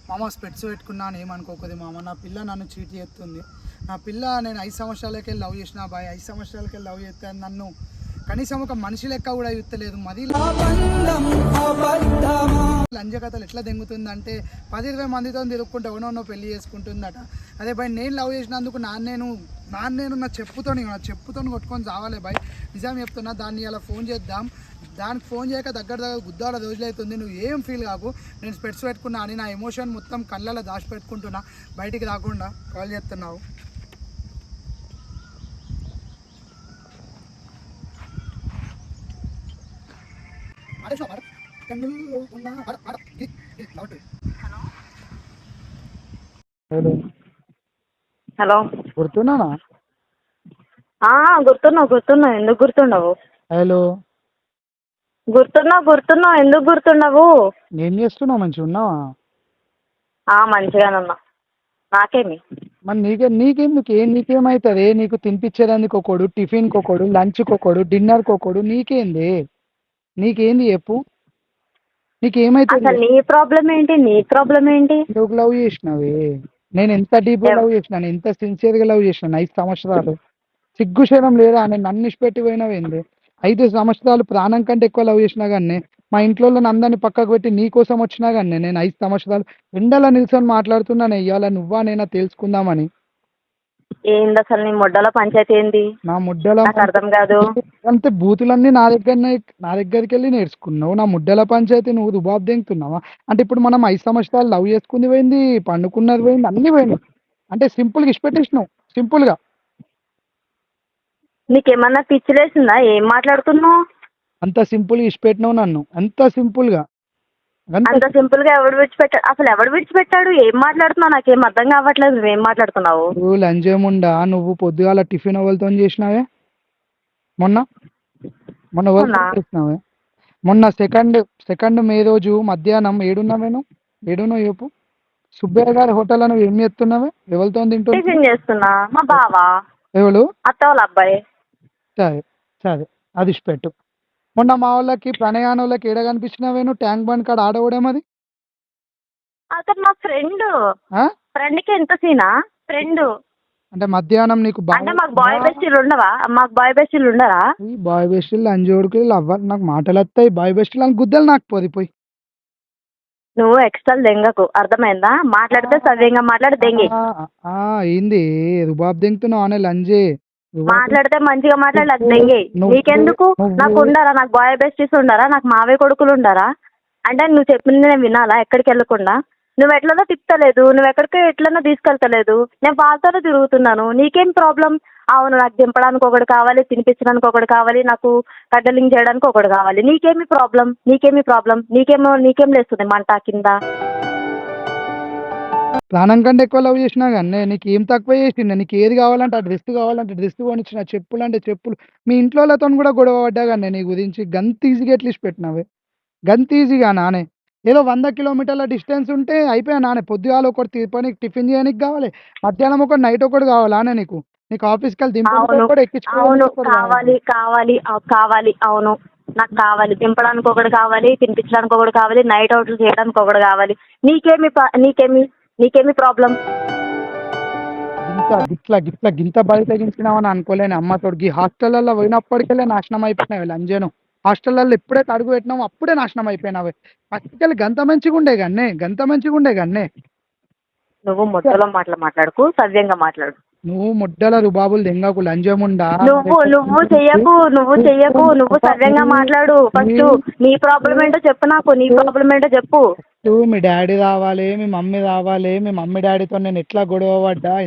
మామ స్పెట్స్ పెట్టుకున్నా అని ఏమనుకోకూడదు మామ. నా పిల్ల నన్ను చీట్ చేస్తుంది. నా పిల్ల నేను 5 సంవత్సరాలకే లవ్ చేసిన బాయ్, 5 సంవత్సరాలకే లవ్ చేస్తే నన్ను కనీసం ఒక మనిషి లెక్క కూడా చూస్తలేదు. మరి లంజ కథలు ఎట్లా దెంగుతుందంటే 10-20 మందితో తిరుక్కుంటే ఎవనో పెళ్లి చేసుకుంటుందట. అదే బాయ్ నేను లవ్ చేసినందుకు నేను నా చెప్పుతో కొట్టుకొని చావాలి బాయ్. నిజం చెప్తున్నా. దాన్ని అలా ఫోన్ చేద్దాం. దానికి ఫోన్ చేయక దగ్గర గుద్దాల రోజులు అవుతుంది. నువ్వు ఏం ఫీల్ కాకు. నేను స్పెట్స్ పెట్టుకున్నా అని నా ఎమోషన్ మొత్తం కళ్ళలో దాచిపెట్టుకుంటున్నా, బయటికి రాకుండా కాల్ చేస్తున్నావు. హలో, గుర్తున్నానా? గుర్తున్నావు. ఎందుకు గుర్తుండవు? హలో, గుర్తున్నావు. ఎందుకు గుర్తుండవు? ఏం చేస్తున్నావు? మంచిగా ఉన్నావా? మంచిగానే ఉన్నా. నాకేమి మరి నీకెందుకు? నీకేమవుతుంది? నీకు తినిపించేదానికి ఒకడు, టిఫిన్కి ఒకడు, లంచ్కి ఒకడు, డిన్నర్కి ఒకడు. నీకేంది చెప్పు. నీకేమైతుంది? అసలు నీ ప్రాబ్లం ఏంటి? నువ్వు లవ్ చేసినావే. నేను ఎంత డీప్గా లవ్ చేసినాను, ఎంత సిన్సియర్గా లవ్ చేసినాను. 5 సంవత్సరాలు సిగ్గుశరం లేదా? నేను నన్ను ఇష్టపెట్టి పోయినావేంది? 5 సంవత్సరాలు ప్రాణం కంటే ఎక్కువ లవ్ చేసినా కానీ మా ఇంట్లో అందరినీ పక్కకు పెట్టి నీ కోసం వచ్చినా కానీ నేను 5 సంవత్సరాలు ఎండలో నిల్చొని మాట్లాడుతున్నాను. ఇవాళ నువ్వా నేనా తెలుసుకుందామని. ఏంది అసలు నీ ముడ్డల పంచాయతీ ఏంది? నా ముడ్డల నాకు అర్థం కాదు. అంతే బూతులన్నీ నా దగ్గరికి వెళ్ళి నేర్చుకున్నావు. నా ముడ్డల పంచాయతీ నువ్వు రుబాబ్ దెంగుతున్నావా? అంటే ఇప్పుడు మనం 5 సంవత్సరాలు లవ్ చేసుకుంది పోయింది, పండుకున్నది పోయింది, అన్నీ పోయినాయి. అంటే సింపుల్గా ఇష్టపెట్టేసినావు. సింపుల్గా నీకేమన్నా పిచ్చిలేసిందా? ఏం మాట్లాడుతున్నావు? అంత సింపుల్గా ఇష్టపెట్టినావు నన్ను. అంత సింపుల్గా ఎవడు విడిచిపెట్టాడు? అసలు ఎవడు విడిచిపెట్టాడు? ఏం మాట్లాడుతున్నావు? నాకేం అర్థం కావట్లేదు. నువ్వేం మాట్లాడుతున్నావు? లంజేముండా నువ్వు పొద్దుగాల టిఫిన్ ఎవరితో చేసినావే? మొన్న ఎవరితో చేసినావే? మొన్న సెకండ్ మే రోజు మధ్యాహ్నం ఏడున్నావు చెప్పు. సుబ్బయ్య గారి హోటల్లో నువ్వు ఏం చేస్తున్నావే? ఎవరితో తింటున్నావు? టిఫిన్ చేస్తున్నా. మా బావా. ఎవరు? అత్త వాళ్ళ అబ్బాయి. సరే అది పెట్టు. మొన్న మా వాళ్ళకి ప్రణయాన వాళ్ళకి ఏడ కనిపించినావే నువ్వు? ట్యాంక్ బండ్ కాడ ఆడవడేమది. అతను మా ఫ్రెండ్కి ఎంత సీనా? ఫ్రెండ్ అంటే మధ్యాహ్నం నీకు అంటే మాకు బాయ్ బెస్టీలు ఉండవా? ఉండరా? బాయ్ బెస్టీలు అంజోడుకి అవ్వాలి. నాకు మాటలు వస్తాయి. బాయ్ బెస్టీలు అని గుద్దలు నాకు పోయి నువ్వు ఎక్స్ట్రా దెంగకు. అర్థమైందా? మాట్లాడితే సవ్యంగా మాట్లాడి దెంగి. ఏంది రుబాబ్ దెంగుతున్నావు అనే లంజే? మాట్లాడితే మంచిగా మాట్లాడి అది దెంగి. నీకెందుకు? నాకు ఉండరా? నాకు బాయ్ బెస్టీస్ ఉండరా? నాకు మావే కొడుకులు ఉండరా? అంటే నువ్వు చెప్పింది నేను వినాలా? ఎక్కడికి వెళ్ళకుండా నువ్వు ఎట్లనో తిప్పుతలేదు, నువ్వు ఎక్కడికి ఎట్లనో తీసుకెళ్తలేదు. నేను వాళ్ళతోనే తిరుగుతున్నాను. నీకేం ప్రాబ్లం? అవును, నాకు దింపడానికి ఒకటి కావాలి, తినిపించడానికి ఒకటి కావాలి, నాకు కడ్డలింగ్ చేయడానికి ఒకటి కావాలి. నీకేమి ప్రాబ్లం? నీకేం లేస్తుంది మంట కింద? ప్రాణం కంటే ఎక్కువ లవ్ చేసినా కానీ నీకు ఏం తక్కువ చేసిండే? నీకు ఏది కావాలంటే ఆ డ్రెస్ కావాలంటే డ్రెస్ కొనిచ్చిన, చెప్పులు అంటే చెప్పులు. మీ ఇంట్లో వాళ్ళతో కూడా గొడవ పడ్డా కానీ నీ గురించి గంత ఈజీగా ఎట్లీసి పెట్టినావే? గంత ఈజీగా నానే? ఏదో 100 కిలోమీటర్ల డిస్టెన్స్ ఉంటే అయిపోయా నానే? పొద్దుగాల ఒకటి తిప్పనికి టిఫిన్ చేయడానికి కావాలి, మధ్యాహ్నం ఒకటి నైట్ ఒకటి కావాలి ఆనే నీకు ఆఫీస్కి వెళ్ళి దింపడానికి కూడా కావాలి. అవును, నాకు కావాలి. దింపడానికి ఒకటి కావాలి, తినిపించడానికి ఒకటి కావాలి, నైట్ అవుట్లు చేయడానికి ఒకటి కావాలి. నీకేమి ప్రాబ్లం? గింత బయట తెగించినావని అనుకోలేని అమ్మతోడికి. హాస్టల్లో పోయినప్పటికెళ్ళే నాశనం అయిపోయినావు లంజను. హాస్టల్లో ఎప్పుడైతే అడుగు పెట్టినావు అప్పుడే నాశనం అయిపోయినావు. ఫస్ట్కెళ్ళి గంత మంచిగా ఉండే గన్నే. నువ్వు ముద్దలో మాట్లాడుకు, సవ్యంగా మాట్లాడు. నువ్వు ముడ్డల రుబాబులు దెంగకు లంజముండా. నువ్వు చెయ్యకు. నువ్వు సవ్యంగా మాట్లాడు. ఫస్ట్ నీ ప్రాబ్లం ఏంటో చెప్పు. నీ ప్రాబ్లం ఏంటో చెప్పు. మీ డాడీ రావాలి, మీ మమ్మీ రావాలి. మీ మమ్మీ డాడీతో నేను ఎట్లా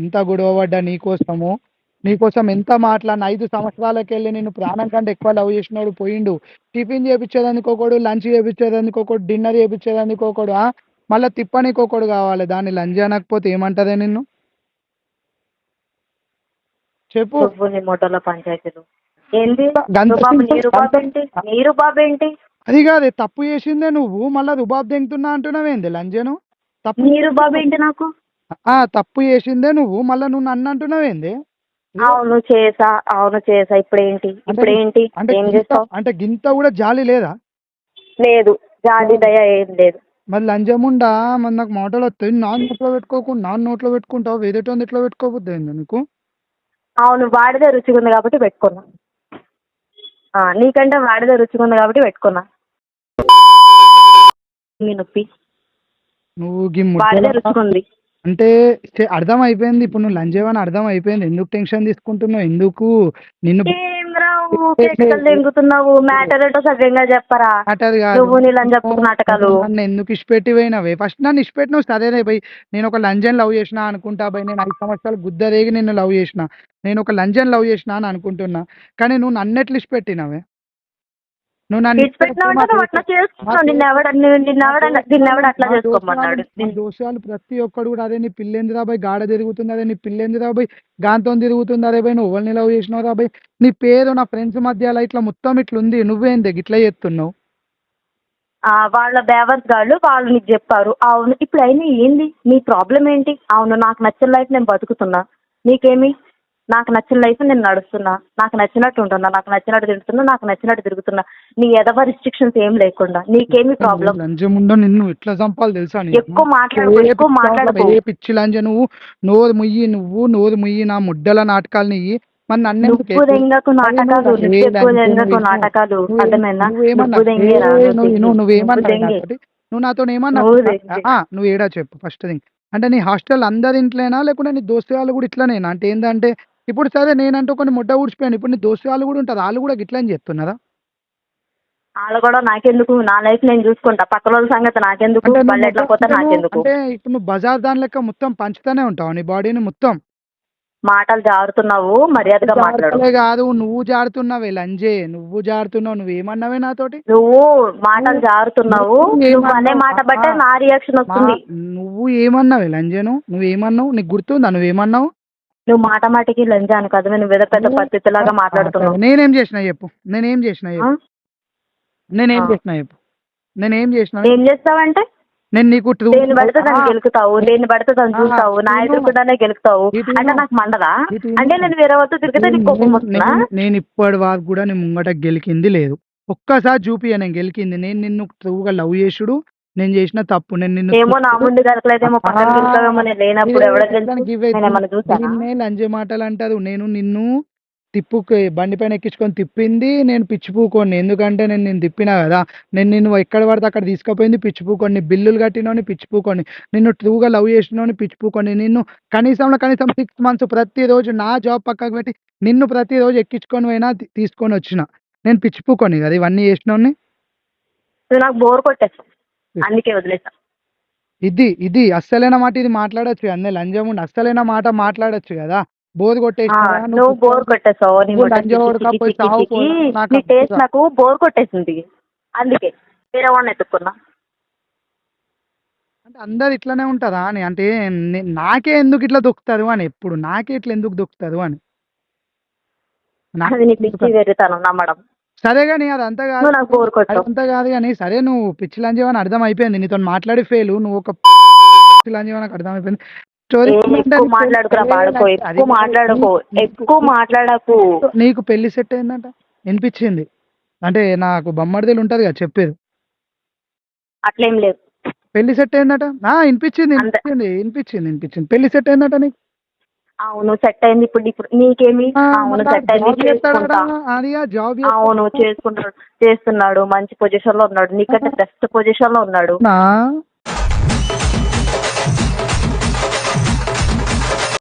ఎంత గొడవ పడ్డా నీకోసం ఎంత మాట్లాడిన. 5 సంవత్సరాలకి వెళ్ళి నేను ప్రాణం కంటే ఎక్కువ లవ్ చేసినోడు పోయిండు. టిఫిన్ చేయించేదానికి ఒకడు, లంచ్ చేయించేదానికి ఒకడు, డిన్నర్ చేయించేదానికి ఒకడు, మళ్ళీ తిప్పనికి ఒకడు కావాలి. దాన్ని లంచ్ అనకపోతే ఏమంటదే నిన్ను? చెప్పు. నీ మొట్టలో పంచాయతీలు ఏంది? నీ రుబాబ్ ఏంటి? అది కాదే, తప్పు చేసిందే నువ్వు, మళ్ళీ రుబాబ్ దెంగుతున్నా అంటున్నావేంది లంజను? నీ రుబాబ్ ఏంటి? నాకు తప్పు చేసిందే నువ్వు, మళ్ళీ నువ్వు నన్ను అంటున్నావేంది? అవును చేసా. ఇప్పుడేంటి? ఏం చేస్తావు? అంటే గింత కూడా జాలి లేదా? లేదు, జాలి దయ ఏం లేదు. మరి లంచముండా మరి నాకు మాటలు వస్తాయి, నా నోట్లో పెట్టుకోకుండా నా నోట్లో పెట్టుకుంటావు, వేరేటోంది ఎట్లా పెట్టుకోబోద్ది ఏంది నీకు? అవును, వాడిదే రుచిగా ఉంది కాబట్టి పెట్టుకున్నా. నీకంటే వాడిదే రుచిగా ఉంది కాబట్టి పెట్టుకున్నా. నీ నొప్పి నువ్వు గి వాడిదే ముద్దల రుచిగా ఉంది. అంటే అర్థం అయిపోయింది ఇప్పుడు, నువ్వు లంజేవని అర్థం అయిపోయింది. ఎందుకు టెన్షన్ తీసుకుంటున్నావు, ఎందుకు నిన్ను ఏమ్రా ఊకే ఎక్కలు తెంగుతున్నావు? మ్యాటర్ ఏంటో సవ్యంగా చెప్పరా? మ్యాటర్ కాదు. నువ్వు నీళ్ళని చెప్పు నాటకాలు. నన్ను ఎందుకు ఇష్టపెట్టి పోయినావే? ఫస్ట్ నన్ను ఇష్టపెట్టినావు సరేనే భయ్, నేను ఒక లంజన్ లవ్ చేసిన అనుకుంటా భయ్, నేను 5 సంవత్సరాలు గుద్దరేగి నిన్ను లవ్ చేసిన, నేను ఒక లంజన్ లవ్ చేసిన అని అనుకుంటున్నా. కానీ నువ్వు నన్ను ఎట్లా ఇష్టపెట్టినావే? నువ్వు నన్ను విడిచిపెట్టినావంటే నువ్వు అట్లా చేసుకున్నావు. నిన్నెవడ అట్లా చేసుకోమన్నాడు? దోషాలు ప్రతి ఒక్కడు కూడా, అదే నీ పిల్లేంది రాబాయ్ గాడ తిరుగుతుంది, అదే నీ పిల్లేంది రాబాయ్ గాంతో తిరుగుతుంది, అరే బాయ్ నువ్వు ఎవరిని లవ్ చేసినావు రాబాయ్, నీ పేరు నా ఫ్రెండ్స్ మధ్యలో ఇట్లా మొత్తం ఇట్లా ఉంది, నువ్వేంది ఇట్లా చేస్తున్నావు? వాళ్ళ బేవర్స్ గాళ్ళు వాళ్ళు నీకు చెప్పారు. అవును, ఇప్పుడు అయినా ఏంది నీ ప్రాబ్లం ఏంటి? అవును, నాకు నచ్చిన లైఫ్ నేను బతుకుతున్నా, నీకేమి? నాకు నచ్చిన లైఫ్ నేను నడుస్తున్నా, నాకు నచ్చినట్టు ఉంటున్నా, నాకు నచ్చినట్టు తింటున్నా, నాకు నచ్చినట్టు తిరుగుతున్నా, నీ ఎదవ రిస్ట్రిక్షన్స్ ఏం లేకుండా. నీకేమి ప్రాబ్లం? లంజముండో నిన్ను ఎట్లా చంపాలి తెలుసా? ఎక్కువ మాట్లాడుకో. ఏ పిచ్చి లంజ నువ్వు, నోరు ముయ్యి నా ముడ్డల నాటకాలు నీ. మరి నన్ను నువ్వు దెంగకు నాటకాలు, నాటకాలు అర్థమైందా? నువ్వు నాతో ఏమన్నా నువ్వు ఏడా చెప్పు ఫస్ట్ థింగ్. అంటే నీ హాస్టల్ అందరి ఇంట్లోనా, లేకుంటే నీ దోస్తు వాళ్ళు కూడా ఇట్లానేనా? అంటే ఏంటంటే ఇప్పుడు సరే నేనంటూ కొన్ని ముడ్డ ఊడ్చిపోయాను, ఇప్పుడు నీ దోస్తు వాళ్ళు కూడా ఉంటారు, వాళ్ళు కూడా ఇట్లా అని చెప్తున్నారా? వాళ్ళు కూడా నాకెందుకు, నా లైఫ్ నేను చూసుకుంటా, పక్కన వాళ్ళ సంగతి నాకెందుకు, వాళ్ళు ఎట్లా పోతే నాకెందుకు? అంటే ఇప్పుడు నువ్వు బజార్ దాని లెక్క మొత్తం పంచుతానే ఉంటావు నీ బాడీని మొత్తం. మాటలు జారుతున్నావు, మర్యాదగా మాట్లాడు. కాదు నువ్వు జారుతున్నావే లంజే, నువ్వు జారుతున్నావు, నువ్వేమన్నావే నాతోటి? నువ్వు మాటలు జారుతున్నావు, నువ్వు అనే మాట బట్టే నా రియాక్షన్ వస్తుంది. నువ్వు ఏమన్నావే లంజేను, నువ్వేమన్నావు నీకు గుర్తుందా? నువ్వేమన్నావు? నువ్వు మాట మాటకి లంజాను కదా, నువ్వు ఏదో పెద్ద పద్ధతిలాగా మాట్లాడుతున్నావు. నేనేం చేసినా చెప్పు, నేనేం చేసినా చెప్పు, నేనేం చేసినా చెప్పు, నేనేం చేసినా? ఏం చేస్తావంటే నేను నీకు దేన్ని పడితే దాన్ని గెలుకుతావు, దేన్ని పడితే దాన్ని చూస్తావు, నా ఎదురుకుండానే గెలుకుతావు. అంటే నాకు మండదా? అంటే నేను వేరే వాళ్ళతో తిరిగితే నీకు కోపం వస్తుందా? నేను ఇప్పటి వరకు కూడా నీ ముంగట గెలికింది లేదు, ఒక్కసారి చూపియా నేను గెలికింది. నేను నిన్ను ట్రూగా లవ్ చేసుడు నేను చేసిన తప్పు. నేను నిన్ను ఏమో నా ముందు గెలకలేదేమో, పక్కన గెలుస్తావేమో, నేను లేనప్పుడు ఎవడ చూసాను. లంజే మాటలు అంటారు. నేను నిన్ను బండి పైన ఎక్కించుకొని తిప్పింది నేను పిచ్చిపూకోని, ఎందుకంటే నేను తిప్పినా కదా, నేను నిన్ను ఎక్కడ పడితే అక్కడ తీసుకుపోయింది పిచ్చిపూకొని, బిల్లులు కట్టినోని పిచ్చిపూకొని, నిన్ను ట్రూగా లవ్ చేసినోని పిచ్చిపూకొని, నిన్ను కనీసం 6 months ప్రతిరోజు నా జాబ్ పక్కకు పెట్టి నిన్ను ప్రతిరోజు ఎక్కించుకొని పోయినా తీసుకొని వచ్చిన నేను పిచ్చిపూకొని కదా ఇవన్నీ చేసినోని. నాకు బోర్ కొట్టేస్తా, అందుకే వదిలేసా. ఇది అస్సలైన మాట, ఇది మాట్లాడచ్చు అన్నీ లంజముండి అస్సలైన మాట మాట్లాడచ్చు కదా. బోర్ కొట్టేసి నువ్వు బోర్ కొట్టేసావు, నీ టేస్ట్ నాకు బోర్ కొట్టేసింది, అందుకే వేరే వాడిని ఎత్తుక్కున్నా. అంటే అందరు ఇట్లానే ఉంటారా అని, అంటే నాకే ఎందుకు ఇట్లా దొక్కుతారు అని, ఎప్పుడు నాకే ఇట్లా ఎందుకు దొక్కుతారు అని. నమ్మడం సరే కానీ అదంతా కాదు, అదంతా కాదు కానీ సరే నువ్వు పిచ్చి లంజేవని అర్థం అయిపోయింది, నీతో మాట్లాడి ఫెయిల్, నువ్వు ఒక పిచ్చి లంజేవని నాకు అర్థం అయిపోయింది. నీకు పెళ్లి సెట్ అయిందంట వినిపించింది, అంటే నాకు బొమ్మడిదలు ఉంటది కదా చెప్పేది, అట్లేం లేదు. పెళ్లి సెట్ అయిందట వినిపించింది పెళ్లి సెట్ అయిందట నీకు. అవును సెట్ అయింది, ఇప్పుడు నీకేమి? అవును సెట్ అయింది, అవును చేసుకుంటాడు, చేస్తున్నాడు, మంచి పొజిషన్ లో ఉన్నాడు, నీకంటే బెస్ట్ పొజిషన్ లో ఉన్నాడు.